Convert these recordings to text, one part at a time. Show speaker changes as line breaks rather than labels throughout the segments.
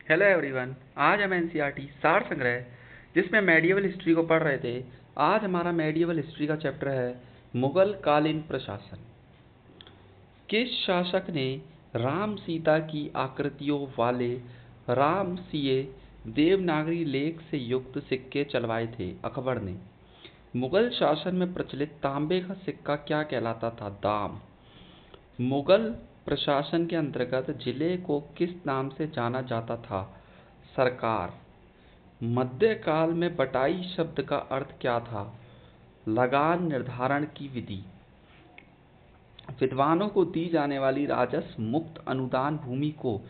Hello everyone. आज हम NCERT सार संग्रह जिसमें मेडिएवल हिस्ट्री को पढ़ रहे थे। आज हमारा मेडिएवल हिस्ट्री का चैप्टर है मुगल कालीन प्रशासन। किस शासक ने राम सीता की आकृतियों वाले रामसीय देवनागरी लेख से युक्त सिक्के चलवाए थे? अकबर ने। मुगल शासन में प्रचलित तांबे का सिक्का क्या कहलाता था? दाम। मुगल प्रशासन के अंतर्गत जिले को किस नाम से जाना जाता था? सरकार। मध्यकाल में बटाई शब्द का अर्थ क्या था? लगान निर्धारण की विधि। विद्वानों को दी जाने वाली राजस्व मुक्त अनुदान भूमि को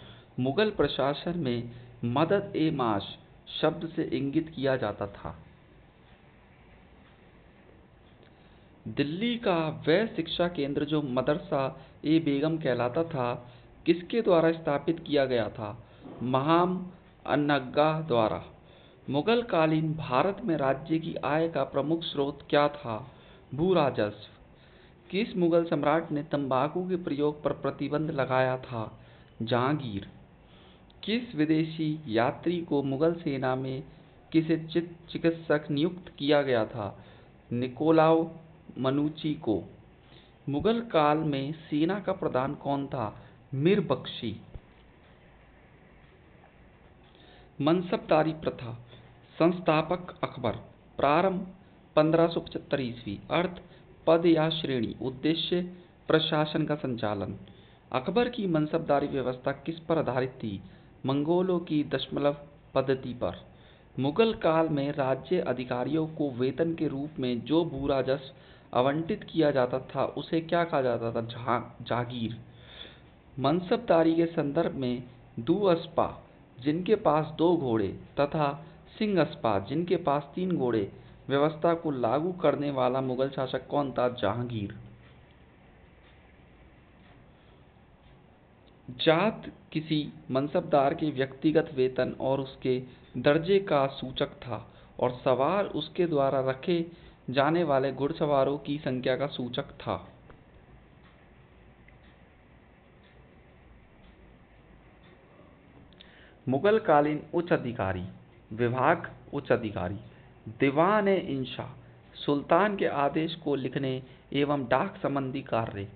मुगल प्रशासन में मदद ए माश शब्द से इंगित किया जाता था। दिल्ली का वह शिक्षा केंद्र जो मदरसा ए बेगम कहलाता था, किसके द्वारा स्थापित किया गया था? महाम अन्नगा द्वारा। मुगल कालीन भारत में राज्य की आय का प्रमुख स्रोत क्या था? भू राजस्व। किस मुगल सम्राट ने तंबाकू के प्रयोग पर प्रतिबंध लगाया था? जहांगीर। किस विदेशी यात्री को मुगल सेना में किसे चिकित्सक नियुक्त किया गया था? निकोलाउ मनुची को। मुगल काल में सेना का प्रधान कौन था? मीर बख्शी। मनसबदारी प्रथा। संस्थापक अकबर। प्रारंभ 1575 ईस्वी। अर्थ पद या श्रेणी। उद्देश्य प्रशासन का संचालन। अकबर की मनसबदारी व्यवस्था किस पर आधारित थी? मंगोलों की दशमलव पद्धति पर। मुगल काल में राज्य अधिकारियों को वेतन के रूप में जो भू राजस्व आवंटित किया जाता था उसे क्या कहा जाता था? जागीर। मनसबदारी के संदर्भ में दुअस्पा जिनके पास 2 घोड़े तथा सिंहस्पा जिनके पास 3 घोड़े व्यवस्था को लागू करने वाला मुगल शासक कौन था? जहांगीर। जात किसी मनसबदार के व्यक्तिगत वेतन और उसके दर्जे का सूचक था और सवार उसके द्वारा रखे जाने वाले घुड़सवारों की संख्या का सूचक था। मुगल कालीन उच्च अधिकारी विभाग। उच्च अधिकारी दीवान ए इंशा सुल्तान के आदेश को लिखने एवं डाक संबंधी कार्य।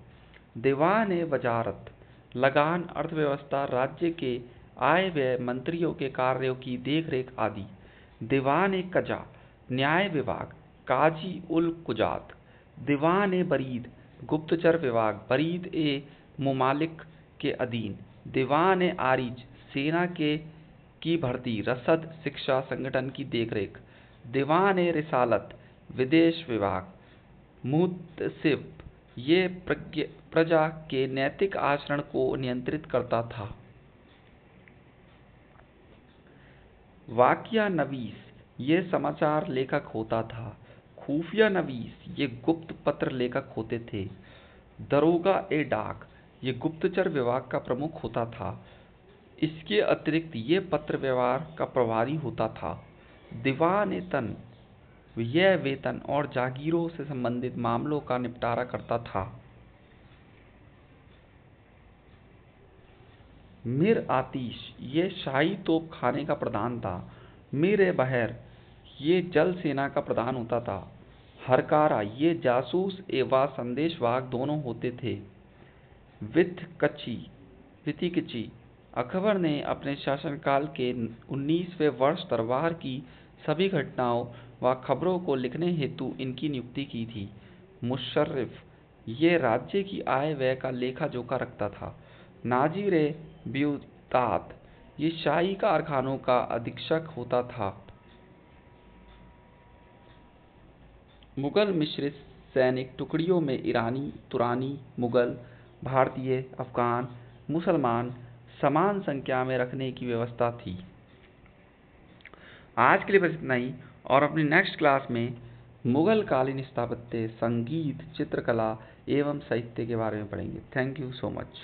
दीवान ए वजारत लगान अर्थव्यवस्था राज्य के आय व्यय मंत्रियों के कार्यों की देखरेख आदि। दीवान ए कजा न्याय विभाग। काजी उल कुजात। दीवान ए बरीद गुप्तचर विभाग। बरीद ए मुमालिक के अधीन। दीवान ए आरिज सेना के की भर्ती रसद शिक्षा संगठन की देखरेख। दीवान ए रिसालत विदेश विभाग। मुहतसिब ये प्रजा के नैतिक आचरण को नियंत्रित करता था। वाकिया नवीस ये समाचार लेखक होता था। खुफिया नवीस ये गुप्त पत्र लेखक होते थे। दरोगा ए डाक ये गुप्तचर विभाग का प्रमुख होता था। इसके अतिरिक्त ये पत्र व्यवहार का प्रभारी होता था। दीवान ए तन यह वेतन और जागीरों से संबंधित मामलों का निपटारा करता था। मीर आतिश ये शाही तोप खाने का प्रधान था। मीर ए बहर ये जल सेना का प्रधान होता था। हरकारा ये जासूस एवं संदेशवाहक दोनों होते थे। विथिकिची अकबर ने अपने शासनकाल के 19वें वर्ष दरबार की सभी घटनाओं व खबरों को लिखने हेतु इनकी नियुक्ति की थी। मुशर्रिफ ये राज्य की आय व्यय का लेखा जोखा रखता था। नाजिर ए ब्यूतात ये शाही कारखानों का अधीक्षक होता था। मुगल मिश्रित सैनिक टुकड़ियों में ईरानी, तुरानी, मुगल, भारतीय, अफगान, मुसलमान समान संख्या में रखने की व्यवस्था थी। आज के लिए बस इतना ही और अपनी नेक्स्ट क्लास में मुगल कालीन स्थापत्य, संगीत, चित्रकला एवं साहित्य के बारे में पढ़ेंगे। Thank you so much.